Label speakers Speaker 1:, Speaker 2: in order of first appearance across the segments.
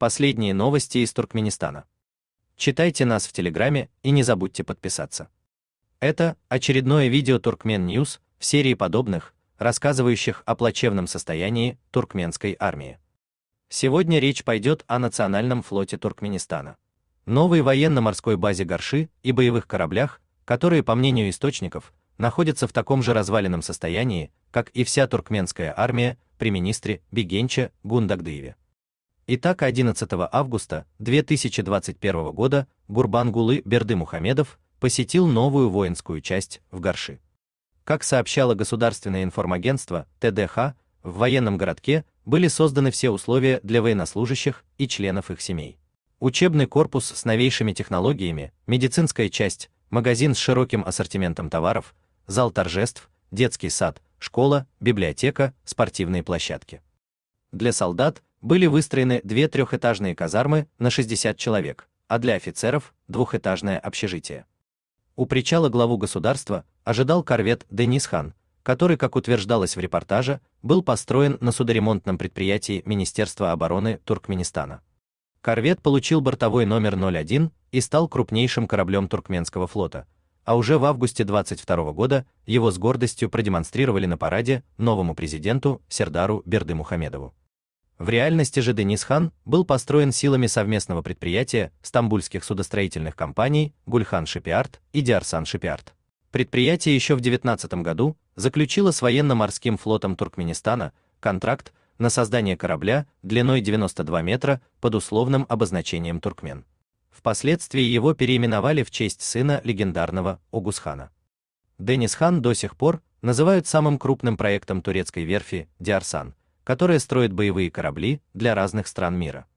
Speaker 1: Последние новости из Туркменистана. Читайте нас в Телеграме и не забудьте подписаться. Это очередное видео Turkmen News в серии подобных, рассказывающих о плачевном состоянии туркменской армии. Сегодня речь пойдет о национальном флоте Туркменистана, новой военно-морской базе Горши и боевых кораблях, которые, по мнению источников, находятся в таком же разваленном состоянии, как и вся туркменская армия при министре Бигенче Гундагдыеве. Итак, 11 августа 2021 года Гурбангулы Бердымухамедов посетил новую воинскую часть в Горши. Как сообщало государственное информагентство ТДХ, в военном городке были созданы все условия для военнослужащих и членов их семей. Учебный корпус с новейшими технологиями, медицинская часть, магазин с широким ассортиментом товаров, зал торжеств, детский сад, школа, библиотека, спортивные площадки. Для солдат были выстроены 2 трехэтажные казармы на 60 человек, а для офицеров – двухэтажное общежитие. У причала главу государства ожидал корвет Денис Хан, который, как утверждалось в репортаже, был построен на судоремонтном предприятии Министерства обороны Туркменистана. Корвет получил бортовой номер 01 и стал крупнейшим кораблем туркменского флота, а уже в августе 22 года его с гордостью продемонстрировали на параде новому президенту Сердару Бердымухамедову. В реальности же Денис Хан был построен силами совместного предприятия стамбульских судостроительных компаний Гульхан Шипиард и Диарсан Шипиард. Предприятие еще в 19 году заключило с военно-морским флотом Туркменистана контракт на создание корабля длиной 92 метра под условным обозначением «Туркмен». Впоследствии его переименовали в честь сына легендарного Огузхана. Денис Хан до сих пор называют самым крупным проектом турецкой верфи Диарсан, которая строит боевые корабли для разных стран мира.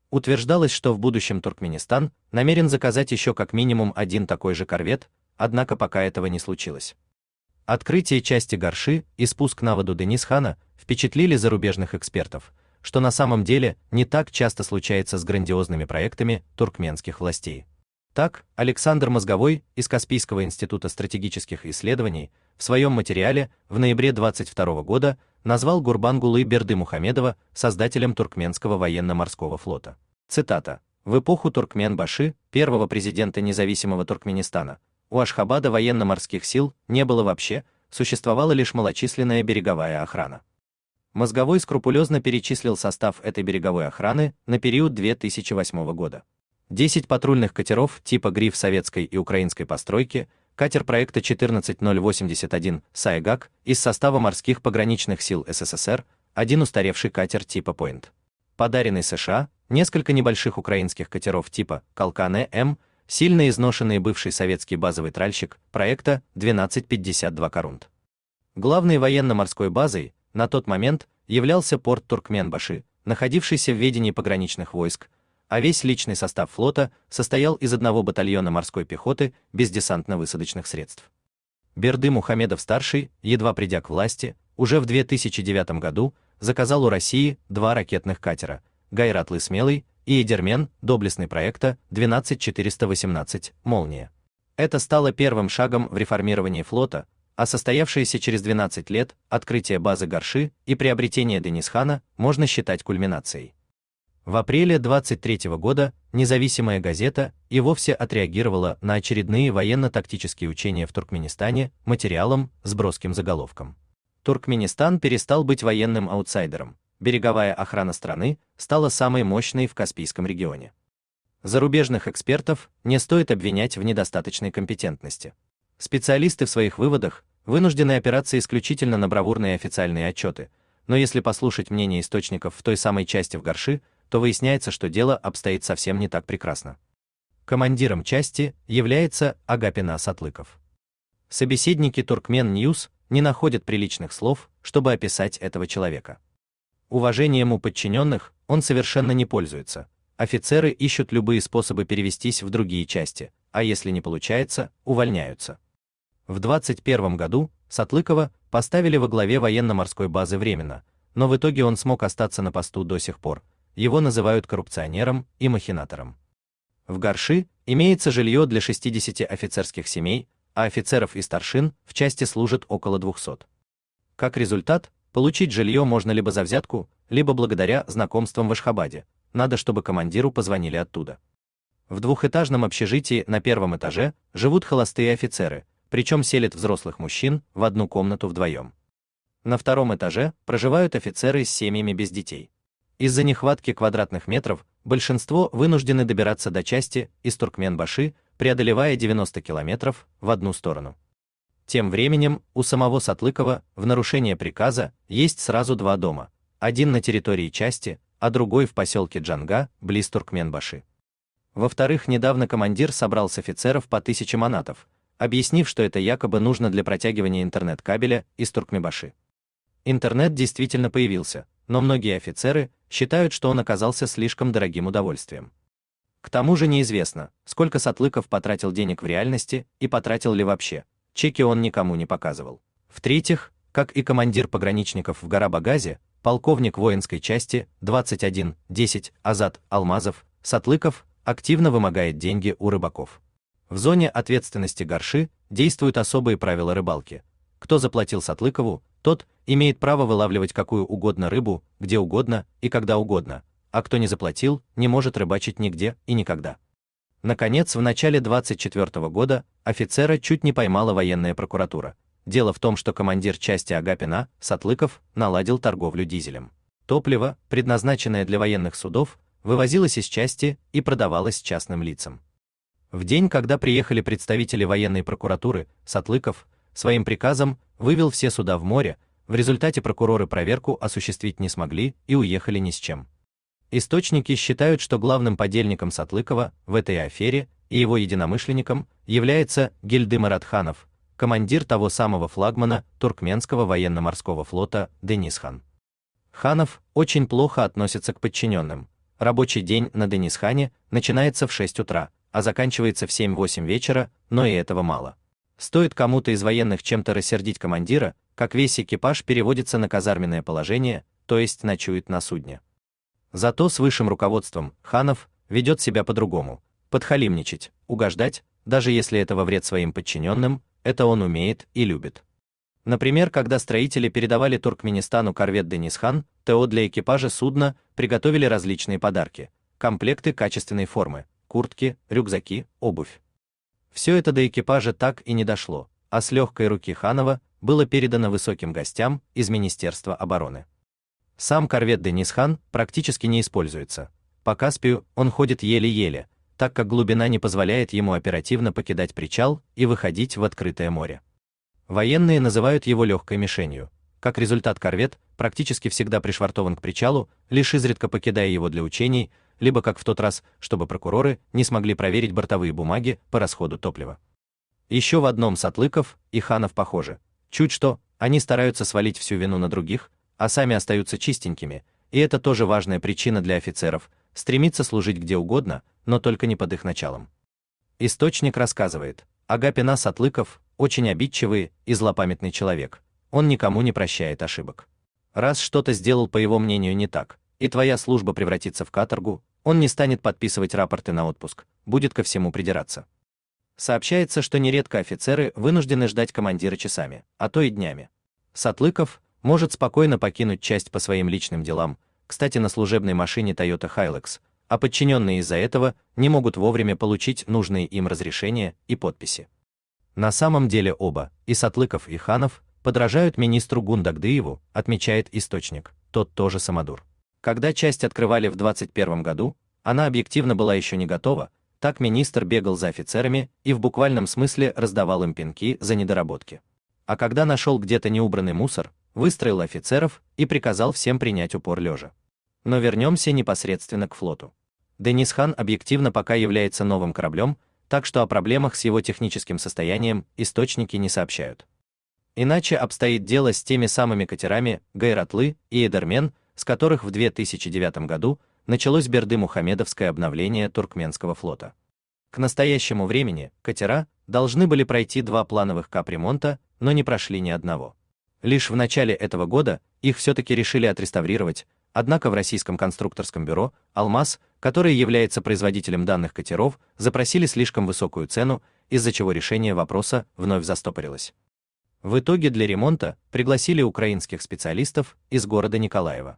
Speaker 1: Утверждалось, что в будущем Туркменистан намерен заказать еще как минимум один такой же корвет, однако пока этого не случилось. Открытие части Горши и спуск на воду Денис Хана впечатлили зарубежных экспертов, что на самом деле не так часто случается с грандиозными проектами туркменских властей. Так, Александр Мозговой из Каспийского института стратегических исследований в своем материале в ноябре 22 года назвал Гурбангулы Бердымухамедова создателем туркменского военно-морского флота. Цитата: «В эпоху Туркмен-Баши, первого президента независимого Туркменистана, у Ашхабада военно-морских сил не было вообще, существовала лишь малочисленная береговая охрана». Мозговой скрупулезно перечислил состав этой береговой охраны на период 2008 года. 10 патрульных катеров типа «Гриф» советской и украинской постройки, катер проекта 14081 «Сайгак» из состава морских пограничных сил СССР, один устаревший катер типа «Пойнт», подаренный США, несколько небольших украинских катеров типа «Калкане-М», сильно изношенный бывший советский базовый тральщик проекта 1252 «Корунд». Главной военно-морской базой на тот момент являлся порт Туркмен-Баши, находившийся в ведении пограничных войск, а весь личный состав флота состоял из одного батальона морской пехоты без десантно-высадочных средств. Бердымухамедов-старший, едва придя к власти, уже в 2009 году заказал у России 2 ракетных катера «Гайратлы Смелый» и «Эдермен» доблестный проекта 12418 «Молния». Это стало первым шагом в реформировании флота, а состоявшееся через 12 лет открытие базы Горши и приобретение Денис Хана можно считать кульминацией. В апреле 23 года независимая газета и вовсе отреагировала на очередные военно-тактические учения в Туркменистане материалом с броским заголовком. Туркменистан перестал быть военным аутсайдером, береговая охрана страны стала самой мощной в Каспийском регионе. Зарубежных экспертов не стоит обвинять в недостаточной компетентности. Специалисты в своих выводах вынуждены опираться исключительно на бравурные официальные отчеты, но если послушать мнение источников в той самой части в Горши, то выясняется, что дело обстоит совсем не так прекрасно. Командиром части является Агапинас Атлыков. Собеседники Turkmen News не находят приличных слов, чтобы описать этого человека. Уважением у подчиненных он совершенно не пользуется. Офицеры ищут любые способы перевестись в другие части, а если не получается, увольняются. В 2021 году Сатлыкова поставили во главе военно-морской базы временно, но в итоге он смог остаться на посту до сих пор. Его называют коррупционером и махинатором. В Горши имеется жилье для 60 офицерских семей, а офицеров и старшин в части служат около 200. Как результат, получить жилье можно либо за взятку, либо благодаря знакомствам в Ашхабаде, надо, чтобы командиру позвонили оттуда. В двухэтажном общежитии на первом этаже живут холостые офицеры, причем селят взрослых мужчин в одну комнату вдвоем. На втором этаже проживают офицеры с семьями без детей. Из-за нехватки квадратных метров большинство вынуждены добираться до части из Туркменбаши, преодолевая 90 километров в одну сторону. Тем временем у самого Сатлыкова в нарушение приказа есть сразу два дома, один на территории части, а другой в поселке Джанга, близ Туркменбаши. Во-вторых, недавно командир собрал с офицеров по 1000 манатов, объяснив, что это якобы нужно для протягивания интернет-кабеля из Туркменбаши. Интернет действительно появился, но многие офицеры считают, что он оказался слишком дорогим удовольствием. К тому же неизвестно, сколько Сатлыков потратил денег в реальности и потратил ли вообще, чеки он никому не показывал. В-третьих, как и командир пограничников в Гора-Багазе, полковник воинской части 2110 Азат Алмазов, Сатлыков активно вымогает деньги у рыбаков. В зоне ответственности Горши действуют особые правила рыбалки. Кто заплатил Сатлыкову, тот имеет право вылавливать какую угодно рыбу, где угодно и когда угодно, а кто не заплатил, не может рыбачить нигде и никогда. Наконец, в начале 24 года офицера чуть не поймала военная прокуратура. Дело в том, что командир части Агапина, Сатлыков, наладил торговлю дизелем. Топливо, предназначенное для военных судов, вывозилось из части и продавалось частным лицам. В день, когда приехали представители военной прокуратуры, Сатлыков своим приказом вывел все суда в море, в результате прокуроры проверку осуществить не смогли и уехали ни с чем. Источники считают, что главным подельником Сатлыкова в этой афере и его единомышленником является Гильды Маратханов, командир того самого флагмана Туркменского военно-морского флота Денисхан. Ханов очень плохо относится к подчиненным. Рабочий день на Денисхане начинается в 6 утра, а заканчивается в 7-8 вечера, но и этого мало. Стоит кому-то из военных чем-то рассердить командира, как весь экипаж переводится на казарменное положение, то есть ночует на судне. Зато с высшим руководством Ханов ведет себя по-другому. Подхалимничать, угождать, даже если это во вред своим подчиненным, это он умеет и любит. Например, когда строители передавали Туркменистану корвет Денисхан, ТО для экипажа судна приготовили различные подарки, комплекты качественной формы, куртки, рюкзаки, обувь. Все это до экипажа так и не дошло, а с легкой руки Ханова было передано высоким гостям из Министерства обороны. Сам корвет Денисхан практически не используется. По Каспию он ходит еле-еле, так как глубина не позволяет ему оперативно покидать причал и выходить в открытое море. Военные называют его легкой мишенью. Как результат, корвет практически всегда пришвартован к причалу, лишь изредка покидая его для учений, либо как в тот раз, чтобы прокуроры не смогли проверить бортовые бумаги по расходу топлива. Еще в одном Сатлыков и Ханов похожи. Чуть что, они стараются свалить всю вину на других, а сами остаются чистенькими, и это тоже важная причина для офицеров – стремиться служить где угодно, но только не под их началом. Источник рассказывает, Агапина Сатлыков очень обидчивый и злопамятный человек, он никому не прощает ошибок. Раз что-то сделал, по его мнению, не так, и твоя служба превратится в каторгу, он не станет подписывать рапорты на отпуск, будет ко всему придираться. Сообщается, что нередко офицеры вынуждены ждать командира часами, а то и днями. Сатлыков может спокойно покинуть часть по своим личным делам, кстати, на служебной машине Toyota Hilux, а подчиненные из-за этого не могут вовремя получить нужные им разрешения и подписи. На самом деле оба, и Сатлыков, и Ханов, подражают министру Гундагдыеву, отмечает источник, тот тоже самодур. Когда часть открывали в 21 году, она объективно была еще не готова, так министр бегал за офицерами и в буквальном смысле раздавал им пинки за недоработки. А когда нашел где-то неубранный мусор, выстроил офицеров и приказал всем принять упор лежа. Но вернемся непосредственно к флоту. Денисхан объективно пока является новым кораблем, так что о проблемах с его техническим состоянием источники не сообщают. Иначе обстоит дело с теми самыми катерами Гайратлы и Эдермен, с которых в 2009 году началось берды-мухамедовское обновление Туркменского флота. К настоящему времени катера должны были пройти 2 плановых капремонта, но не прошли ни одного. Лишь в начале этого года их все-таки решили отреставрировать, однако в российском конструкторском бюро «Алмаз», которое является производителем данных катеров, запросили слишком высокую цену, из-за чего решение вопроса вновь застопорилось. В итоге для ремонта пригласили украинских специалистов из города Николаева.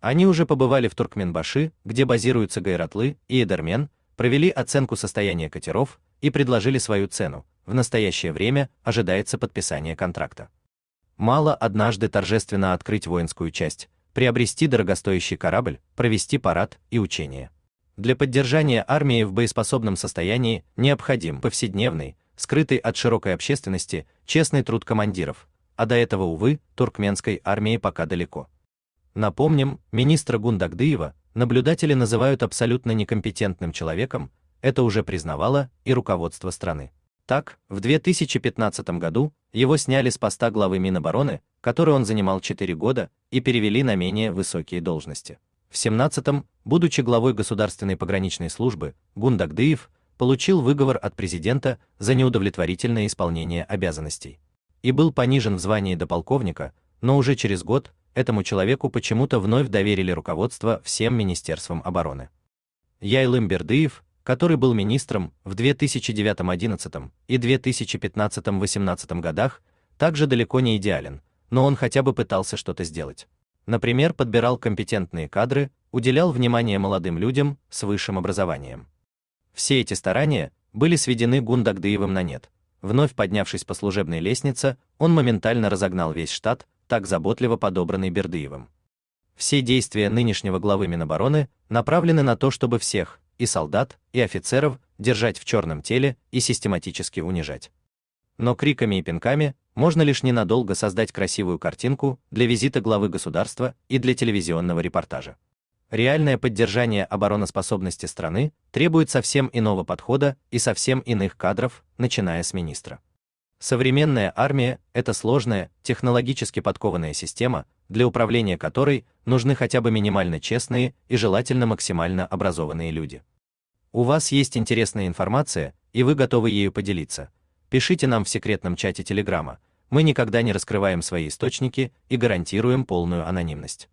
Speaker 1: Они уже побывали в Туркменбаши, где базируются Гайратлы и Эдермен, провели оценку состояния катеров и предложили свою цену. В настоящее время ожидается подписание контракта. Мало однажды торжественно открыть воинскую часть, приобрести дорогостоящий корабль, провести парад и учения. Для поддержания армии в боеспособном состоянии необходим повседневный, скрытый от широкой общественности, честный труд командиров, а до этого, увы, туркменской армии пока далеко. Напомним, министра Гундагдыева наблюдатели называют абсолютно некомпетентным человеком, это уже признавало и руководство страны. Так, в 2015 году его сняли с поста главы Минобороны, который он занимал 4 года, и перевели на менее высокие должности. В 2017-м, будучи главой Государственной пограничной службы, Гундагдыев получил выговор от президента за неудовлетворительное исполнение обязанностей и был понижен в звании до полковника, но уже через год этому человеку почему-то вновь доверили руководство всем министерствам обороны. Яйлым Бердыев, который был министром в 2009-11 и 2015-18 годах, также далеко не идеален, но он хотя бы пытался что-то сделать. Например, подбирал компетентные кадры, уделял внимание молодым людям с высшим образованием. Все эти старания были сведены Гундагдыевым на нет. Вновь поднявшись по служебной лестнице, он моментально разогнал весь штат, так заботливо подобранный Бердыевым. Все действия нынешнего главы Минобороны направлены на то, чтобы всех, и солдат, и офицеров, держать в черном теле и систематически унижать. Но криками и пинками можно лишь ненадолго создать красивую картинку для визита главы государства и для телевизионного репортажа. Реальное поддержание обороноспособности страны требует совсем иного подхода и совсем иных кадров, начиная с министра. Современная армия – это сложная, технологически подкованная система, для управления которой нужны хотя бы минимально честные и желательно максимально образованные люди. У вас есть интересная информация, и вы готовы ею поделиться. Пишите нам в секретном чате Телеграма, мы никогда не раскрываем свои источники и гарантируем полную анонимность.